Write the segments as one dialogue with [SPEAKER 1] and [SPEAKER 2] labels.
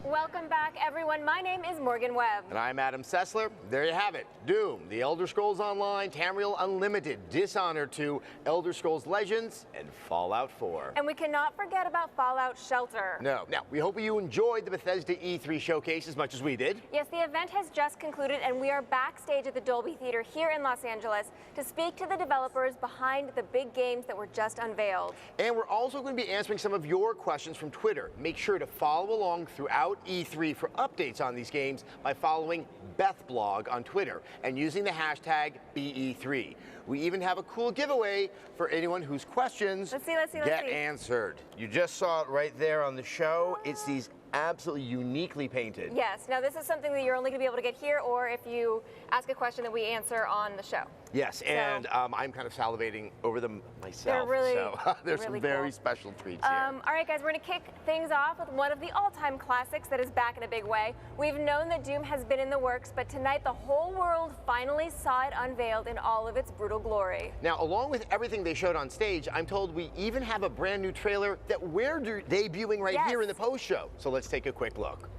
[SPEAKER 1] Welcome back, everyone. My name is Morgan Webb.
[SPEAKER 2] And I'm Adam Sessler. There you have it. Doom, The Elder Scrolls Online, Tamriel Unlimited, Dishonored 2, Elder Scrolls Legends, and Fallout 4.
[SPEAKER 1] And we cannot forget about Fallout Shelter.
[SPEAKER 2] No. Now, we hope you enjoyed the Bethesda E3 showcase as much as we did.
[SPEAKER 1] Yes, the event has just concluded, and we are backstage at the Dolby Theater here in Los Angeles to speak to the developers behind the big games that were just unveiled.
[SPEAKER 2] And we're also going to be answering some of your questions from Twitter. Make sure to follow along throughout E3 for updates on these games by following BethBlog on Twitter and using the hashtag BE3. We even have a cool giveaway for anyone whose questions get answered. You just saw it right there on the show. It's these absolutely uniquely painted.
[SPEAKER 1] Yes. Now, this is something that you're only going to be able to get here, or if you ask a question that we answer on the show.
[SPEAKER 2] Yes, and I'm kind of salivating over them myself.
[SPEAKER 1] They're really,
[SPEAKER 2] so there's
[SPEAKER 1] really
[SPEAKER 2] some very
[SPEAKER 1] cool.
[SPEAKER 2] special treats here.
[SPEAKER 1] All right, guys, we're going to kick things off with one of the all-time classics that is back in a big way. We've known that Doom has been in the works, but tonight the whole world finally saw it unveiled in all of its brutal glory.
[SPEAKER 2] Now, along with everything they showed on stage, I'm told we even have a brand new trailer that we're debuting right here in the post-show. So let's take a quick look.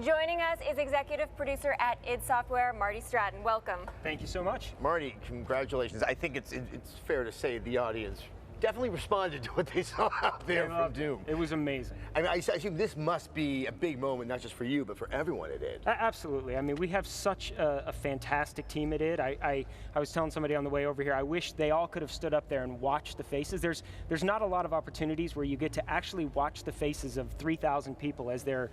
[SPEAKER 1] Joining us is executive producer at id Software, Marty Stratton. Welcome.
[SPEAKER 3] Thank you so much.
[SPEAKER 2] Marty, congratulations. I think it's fair to say the audience definitely responded to what they saw out there from Doom.
[SPEAKER 3] It was amazing.
[SPEAKER 2] I mean, I assume this must be a big moment, not just for you, but for everyone at id.
[SPEAKER 3] Absolutely. I mean, we have such a fantastic team at id. I was telling somebody on the way over here, I wish they all could have stood up there and watched the faces. There's not a lot of opportunities where you get to actually watch the faces of 3,000 people as they're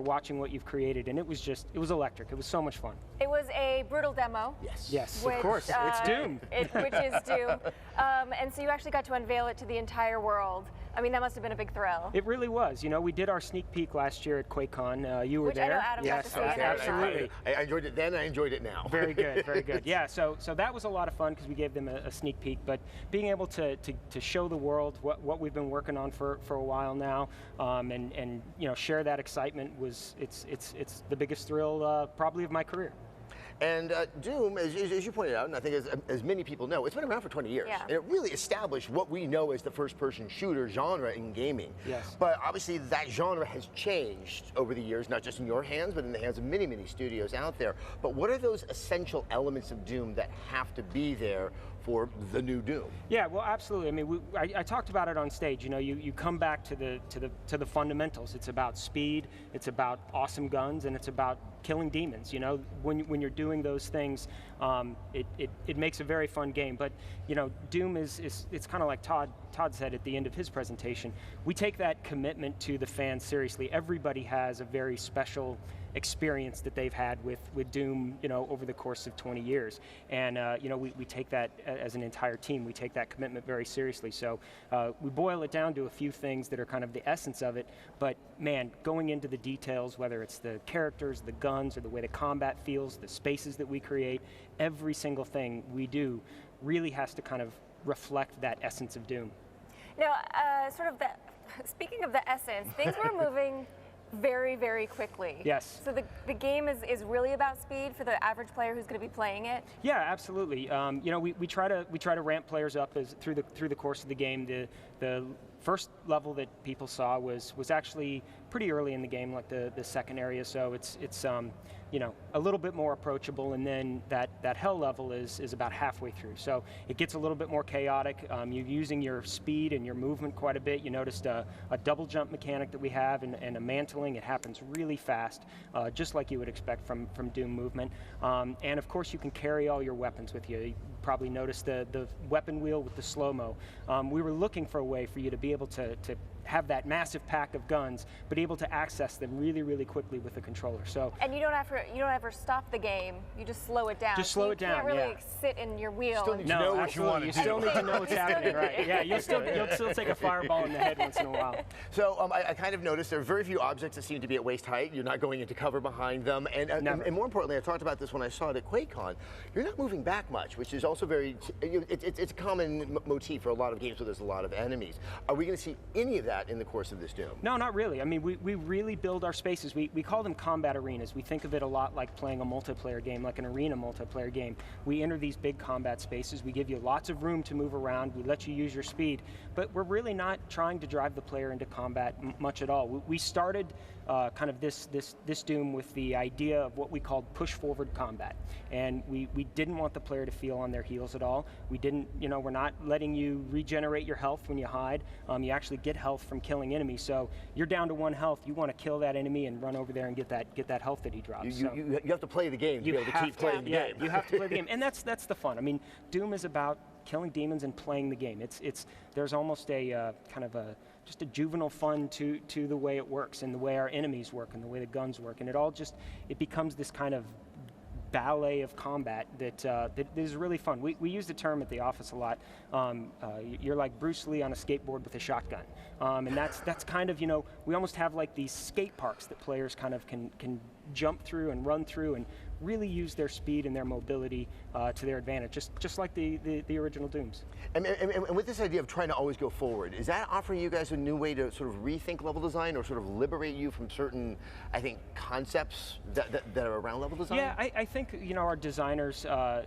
[SPEAKER 3] watching what you've created, and it was electric. It was so much fun.
[SPEAKER 1] It was a brutal demo.
[SPEAKER 3] Yes,
[SPEAKER 1] which,
[SPEAKER 3] of course. It's Doom.
[SPEAKER 1] Which is Doom. And so you actually got to unveil it to the entire world. I mean, that must have been a big thrill.
[SPEAKER 3] It really was. You know, we did our sneak peek last year at QuakeCon. You were
[SPEAKER 1] Which
[SPEAKER 3] there.
[SPEAKER 1] I know Adam got to see.
[SPEAKER 3] Absolutely.
[SPEAKER 2] I enjoyed it then, I enjoyed it now.
[SPEAKER 3] Very good, very good. Yeah, so that was a lot of fun because we gave them a sneak peek, but being able to show the world what we've been working on for a while now, and you know, share that excitement it's the biggest thrill probably of my career.
[SPEAKER 2] And Doom, as you pointed out, and I think as many people know, it's been around for 20 years.
[SPEAKER 1] Yeah.
[SPEAKER 2] And it really established what we know as the first-person shooter genre in gaming.
[SPEAKER 3] Yes.
[SPEAKER 2] But obviously that genre has changed over the years, not just in your hands, but in the hands of many, many studios out there. But what are those essential elements of Doom that have to be there for the new Doom?
[SPEAKER 3] Yeah, well, absolutely. I mean, I talked about it on stage. You know, you come back to the fundamentals. It's about speed, it's about awesome guns, and it's about killing demons. You know, when you're doing those things, it makes a very fun game. But you know, Doom it's kind of like Todd said at the end of his presentation. We take that commitment to the fans seriously. Everybody has a very special experience that they've had with Doom, you know, over the course of 20 years. And you know, we take that as an entire team. We take that commitment very seriously. So we boil it down to a few things that are kind of the essence of it. But man, going into the details, whether it's the characters, the guns, or the way the combat feels, the spaces that we create, every single thing we do really has to kind of reflect that essence of Doom.
[SPEAKER 1] Now, speaking of the essence, things were moving very, very quickly.
[SPEAKER 3] Yes.
[SPEAKER 1] So the game is really about speed for the average player who's going to be playing it?
[SPEAKER 3] Yeah, absolutely. You know, we try to ramp players up through the course of the game. The first level that people saw was actually pretty early in the game, like the second area. So it's you know, a little bit more approachable, and then that hell level is about halfway through. So it gets a little bit more chaotic. You're using your speed and your movement quite a bit. You noticed a double jump mechanic that we have, and a mantling. It happens really fast, just like you would expect from Doom movement. And of course, you can carry all your weapons with you. You probably noticed the weapon wheel with the slow-mo. We were looking for a way for you to be able to have that massive pack of guns, but able to access them really, really quickly with the controller. So.
[SPEAKER 1] And you don't ever stop the game. You just slow it down.
[SPEAKER 3] Just slow it down.
[SPEAKER 1] You can't really sit in your wheel.
[SPEAKER 2] Still need to know what you want to do.
[SPEAKER 3] You still need to know what's happening, right? Yeah, you'll still take a fireball in the head once in a while.
[SPEAKER 2] So I kind of noticed there are very few objects that seem to be at waist height. You're not going into cover behind them, and more importantly, I talked about this when I saw it at QuakeCon. You're not moving back much, which is also very. It's a common motif for a lot of games where there's a lot of enemies. Are we going to see any of that in the course of this Doom?
[SPEAKER 3] No, not really. I mean, we really build our spaces. We call them combat arenas. We think of it a lot like playing a multiplayer game, like an arena multiplayer game. We enter these big combat spaces. We give you lots of room to move around. We let you use your speed, but we're really not trying to drive the player into combat much at all. We started kind of this Doom with the idea of what we called push forward combat, and we didn't want the player to feel on their heels at all. We didn't, you know, we're not letting you regenerate your health when you hide. You actually get health from killing enemies. So you're down to 1 health. You want to kill that enemy and run over there and get that health that he drops.
[SPEAKER 2] You have to play the game to be able to keep playing the game.
[SPEAKER 3] You have to play the game, and that's the fun. I mean, Doom is about killing demons and playing the game. There's almost a kind of just a juvenile fun to the way it works and the way our enemies work and the way the guns work, and it becomes this kind of ballet of combat that is really fun. We use the term at the office a lot. You're like Bruce Lee on a skateboard with a shotgun, and that's kind of, you know, we almost have like these skate parks that players kind of can jump through and run through and really use their speed and their mobility to their advantage, just like the original Dooms.
[SPEAKER 2] And with this idea of trying to always go forward, is that offering you guys a new way to sort of rethink level design, or sort of liberate you from certain, I think, concepts that are around level design?
[SPEAKER 3] Yeah, I think, you know, our designers,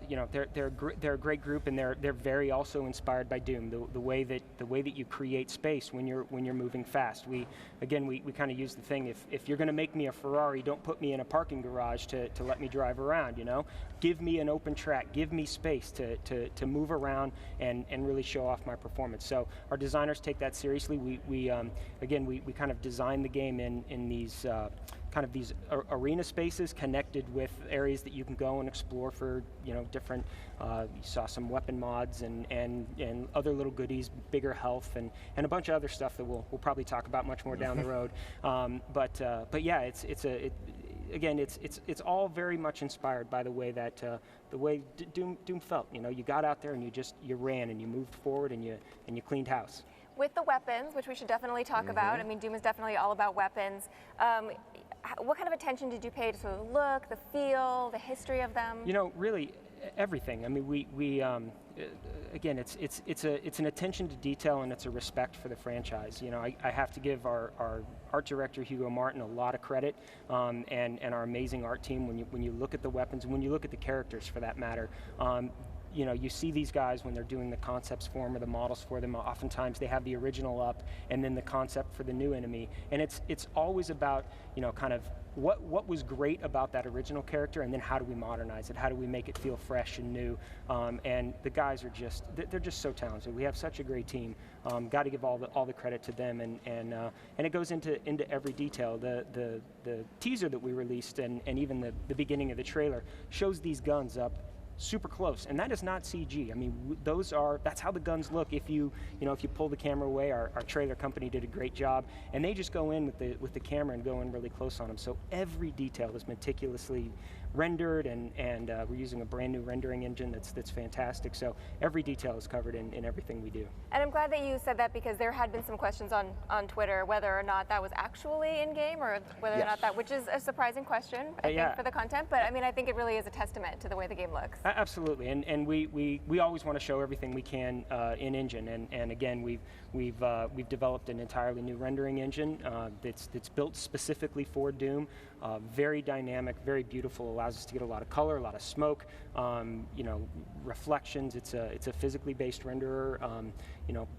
[SPEAKER 3] you know, they're a great group, and they're very also inspired by Doom. The way that you create space when you're moving fast. We kind of use the thing, if you're going to make me a Ferrari, don't put me in a parking garage to let me drive around. You know, give me an open track, give me space to move around and really show off my performance. So our designers take that seriously. We kind of design the game in these kind of these arena spaces connected with areas that you can go and explore for, you know, different. You saw some weapon mods and other little goodies, bigger health, and a bunch of other stuff that we'll probably talk about much more down the road. But yeah, it's all very much inspired by the way that Doom felt. You know, you got out there and you ran and you moved forward and you cleaned house.
[SPEAKER 1] With the weapons, which we should definitely talk about, I mean, Doom is definitely all about weapons. What kind of attention did you pay to sort of the look, the feel, the history of them? You know,
[SPEAKER 3] really everything. I mean, we again, it's an attention to detail, and it's a respect for the franchise. You know, I have to give our art director Hugo Martin a lot of credit, and our amazing art team. When you look at the weapons, and when you look at the characters, for that matter. You know, you see these guys when they're doing the concepts for them or the models for them. Oftentimes they have the original up and then the concept for the new enemy, and it's always about, you know, kind of what was great about that original character, and then how do we modernize it? How do we make it feel fresh and new? And the guys are they're just so talented. We have such a great team. Got to give all the credit to them, and it goes into every detail. The teaser that we released and even the beginning of the trailer shows these guns up super close, and that is not CG. I mean, that's how the guns look. If you pull the camera away, our trailer company did a great job, and they just go in with the camera and go in really close on them. So every detail is meticulously rendered, and we're using a brand new rendering engine that's fantastic. So every detail is covered in everything we do.
[SPEAKER 1] And I'm glad that you said that, because there had been some questions on Twitter whether or not that was actually in game, or whether or not that, which is a surprising question, I think, for the content. But I mean, I think it really is a testament to the way the game looks.
[SPEAKER 3] Absolutely, and we always want to show everything we can in engine, and again, we've developed an entirely new rendering engine that's built specifically for Doom. Very dynamic, very beautiful. Allows us to get a lot of color, a lot of smoke, reflections. It's a physically based renderer.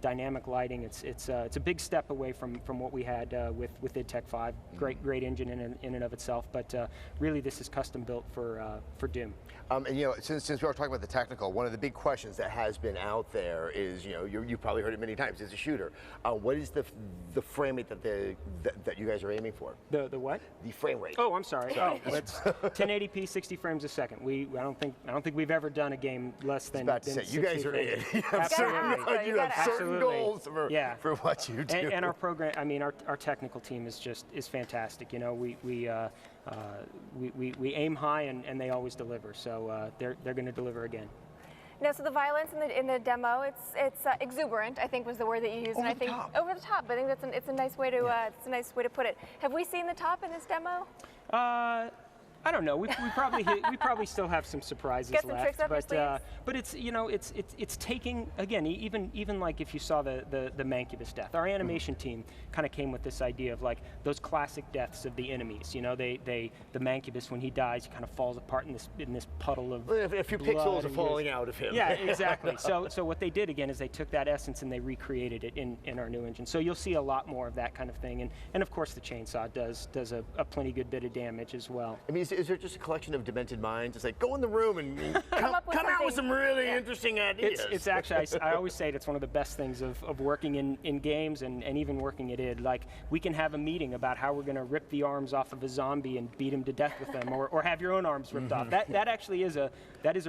[SPEAKER 3] Dynamic lighting. It's a big step away from what we had with id Tech 5. Great engine in and of itself, but really this is custom built for Doom.
[SPEAKER 2] And since we are talking about the technical, one of the big questions that has been out there is, you've probably heard it many times. It's a shooter. What is the frame rate that you guys are aiming for?
[SPEAKER 3] The what?
[SPEAKER 2] The frame rate.
[SPEAKER 3] Oh, I'm sorry. It's 1080p, 60 frames a second. I don't think we've ever done a game less than.
[SPEAKER 2] I was about to say, you guys are in. You have certain goals for what you do.
[SPEAKER 3] And our program, I mean, our technical team is fantastic. We aim high and they always deliver. So they're going to deliver again.
[SPEAKER 1] No, so the violence in the demo, it's exuberant, I think was the word that you used, and I think over the top. I think it's a nice way to put it. Have we seen the top in this demo?
[SPEAKER 3] I don't know. We probably still have some surprises
[SPEAKER 1] Get some
[SPEAKER 3] left.
[SPEAKER 1] tricks up your sleeves.
[SPEAKER 3] But it's taking, again, even like if you saw the Mancubus death, our animation team kind of came with this idea of like those classic deaths of the enemies. The Mancubus, when he dies, he kind of falls apart in this puddle of
[SPEAKER 2] a few pixels are falling out of him.
[SPEAKER 3] Yeah, exactly. So what they did again is they took that essence and they recreated it in our new engine. So you'll see a lot more of that kind of thing, and of course the chainsaw does a plenty good bit of damage as well.
[SPEAKER 2] I mean, is there just a collection of demented minds? It's like, go in the room and come out with some really interesting ideas.
[SPEAKER 3] It's actually, I always say it's one of the best things of working in games and even working at id. Like, we can have a meeting about how we're going to rip the arms off of a zombie and beat him to death with them, or have your own arms ripped off. That actually is a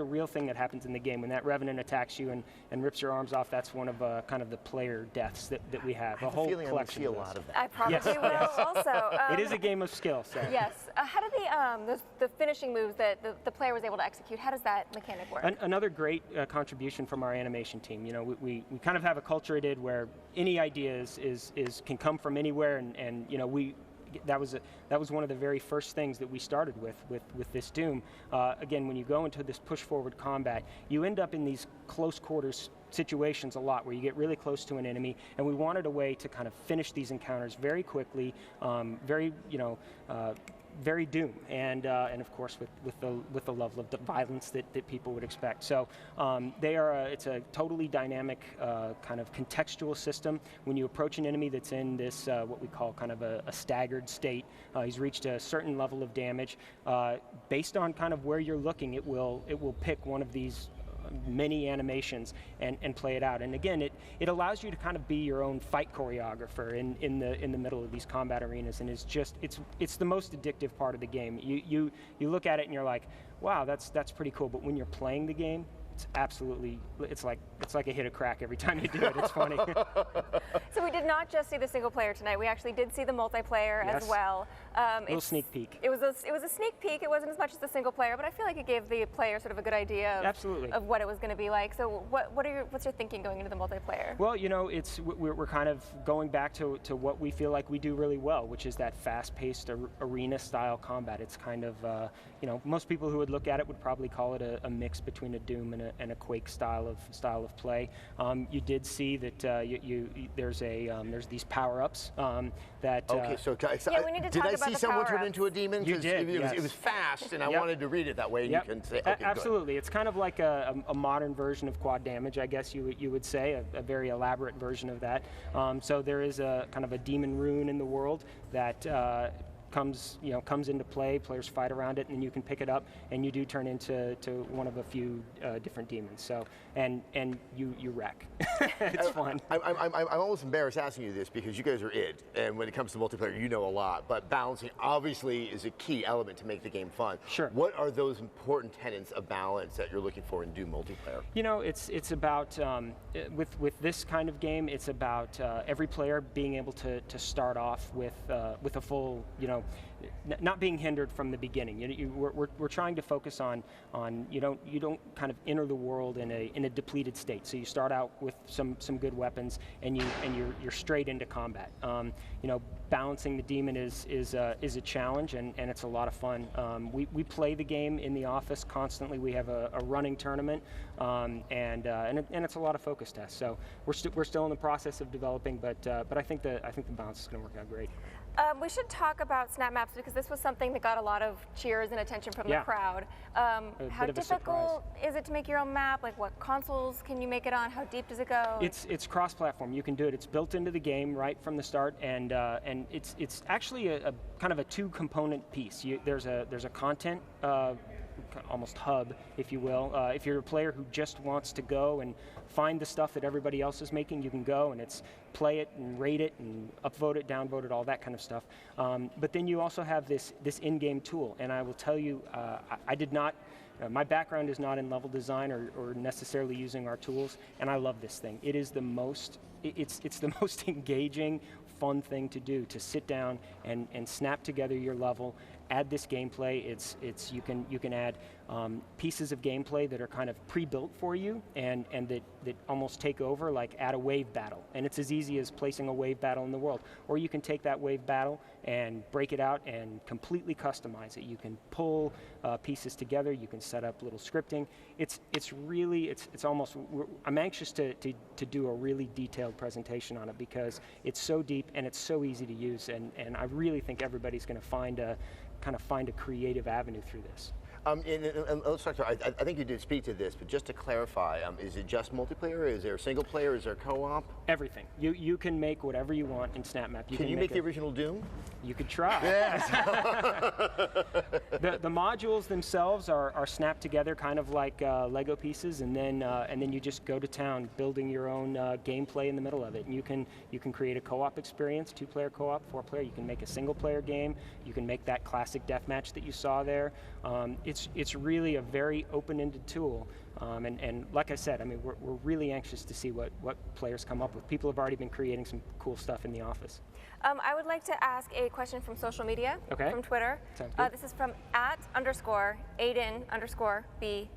[SPEAKER 3] real thing that happens in the game. When that Revenant attacks you and rips your arms off, that's one of kind of the player deaths that we have.
[SPEAKER 2] I have a whole collection. I see a lot of that.
[SPEAKER 1] I probably will also.
[SPEAKER 3] It is a game of skill. So.
[SPEAKER 1] Yes. How do the finishing moves that the player was able to execute, how does that mechanic work?
[SPEAKER 3] Another great contribution from our animation team. We kind of have a culture at id where any idea can come from anywhere, and that was one of the very first things that we started with this Doom. Again, when you go into this push forward combat, you end up in these close quarters situations a lot where you get really close to an enemy, and we wanted a way to kind of finish these encounters very quickly, very Doom, and of course with the level of the violence that people would expect. So it's a totally dynamic kind of contextual system. When you approach an enemy that's in this what we call kind of a staggered state, he's reached a certain level of damage. Based on kind of where you're looking, it will pick one of these many animations and play it out. And again, it allows you to kind of be your own fight choreographer in the middle of these combat arenas, and it's the most addictive part of the game. You look at it and you're like, wow, that's pretty cool. But when you're playing the game, it's like a hit of crack every time you do it. It's funny.
[SPEAKER 1] So we did not just see the single player tonight. We actually did see the multiplayer as well.
[SPEAKER 3] A little sneak peek.
[SPEAKER 1] It was a sneak peek. It wasn't as much as the single player, but I feel like it gave the player sort of a good idea of what it was going to be like. So what's your thinking going into the multiplayer?
[SPEAKER 3] Well, we're kind of going back to what we feel like we do really well, which is that fast-paced arena style combat. It's kind of most people who would look at it would probably call it a mix between a Doom and a Quake style of play. You did see that there's these power-ups that.
[SPEAKER 2] Okay, so
[SPEAKER 1] we need to talk about the
[SPEAKER 2] did I see someone turn into a demon?
[SPEAKER 3] You did.
[SPEAKER 2] It was fast, and I wanted to read it that way. And you can say, okay,
[SPEAKER 3] absolutely.
[SPEAKER 2] Good.
[SPEAKER 3] It's kind of like a modern version of quad damage, I guess you would say, a very elaborate version of that. So there is a kind of a demon rune in the world that. Comes into play. Players fight around it, and then you can pick it up, and you do turn into one of a few different demons. So and you wreck. It's fun.
[SPEAKER 2] I'm almost embarrassed asking you this because you guys are id, and when it comes to multiplayer, you know a lot. But balancing obviously is a key element to make the game fun.
[SPEAKER 3] Sure.
[SPEAKER 2] What are those important tenets of balance that you're looking for in Doom multiplayer?
[SPEAKER 3] It's about with this kind of game. It's about every player being able to start off with a full not being hindered from the beginning. We're trying to focus on you don't kind of enter the world in a depleted state. So you start out with some good weapons, and you're straight into combat. Balancing the demon is a challenge, and it's a lot of fun. We play the game in the office constantly. We have a running tournament, and it's a lot of focus tests. So we're still in the process of developing, but I think the balance is going to work out great.
[SPEAKER 1] We should talk about snap maps, because this was something that got a lot of cheers and attention from the crowd. How difficult is it to make your own map? Like, what consoles can you make it on? How deep does it go?
[SPEAKER 3] It's cross-platform. You can do it. It's built into the game right from the start, and it's actually a kind of a two-component piece. There's a content almost hub, if you will. If you're a player who just wants to go and find the stuff that everybody else is making, you can go and play it and rate it and upvote it, downvote it, all that kind of stuff. But then you also have this in-game tool, and I will tell you, I did not. My background is not in level design or necessarily using our tools, and I love this thing. It is the most. It's the most engaging, fun thing to do, to sit down and snap together your level, add this gameplay. You can add pieces of gameplay that are kind of pre-built for you and that almost take over, like add a wave battle. And it's as easy as placing a wave battle in the world. Or you can take that wave battle and break it out and completely customize it. You can pull pieces together, you can set up little scripting. It's almost, I'm anxious to do a really detailed presentation on it, because it's so deep and it's so easy to use, and I really think everybody's going to find a creative avenue through this.
[SPEAKER 2] And let's talk I think you did speak to this, but just to clarify, is it just multiplayer? Is there single player? Is there co-op?
[SPEAKER 3] Everything. You can make whatever you want in SnapMap.
[SPEAKER 2] Can you make the original Doom?
[SPEAKER 3] You could try.
[SPEAKER 2] Yes.
[SPEAKER 3] The modules themselves are snapped together kind of like Lego pieces, and then you just go to town building your own gameplay in the middle of it. And you can create a co-op experience, 2-player co-op, 4-player. You can make a single-player game. You can make that classic deathmatch that you saw there. It's really a very open-ended tool, and like I said, I mean, we're really anxious to see what players come up with. People have already been creating some cool stuff in the office.
[SPEAKER 1] I would like to ask a question from social media, from Twitter.
[SPEAKER 3] Sounds good.
[SPEAKER 1] This is from @_Aiden_B_.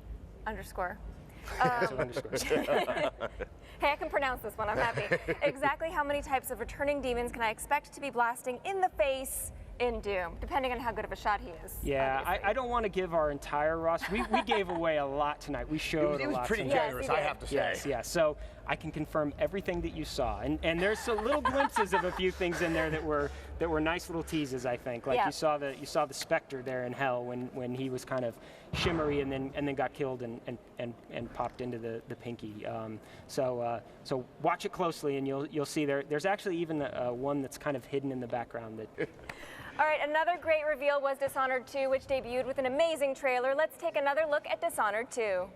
[SPEAKER 1] Hey, I can pronounce this one, I'm happy. Exactly how many types of returning demons can I expect to be blasting in the face in Doom, depending on how good of a shot he is?
[SPEAKER 3] Yeah, I don't want to give our entire roster. We gave away a lot tonight. We showed
[SPEAKER 2] it
[SPEAKER 3] a lot.
[SPEAKER 2] Was pretty
[SPEAKER 3] tonight.
[SPEAKER 2] generous, I have to say.
[SPEAKER 3] Yes. So I can confirm everything that you saw, and there's some little glimpses of a few things in there that were nice little teases. I think, like you saw the Spectre there in Hell when he was kind of shimmery and then got killed and popped into the pinky. So watch it closely, and you'll see there's actually even one that's kind of hidden in the background that.
[SPEAKER 1] All right, another great reveal was Dishonored 2, which debuted with an amazing trailer. Let's take another look at Dishonored 2.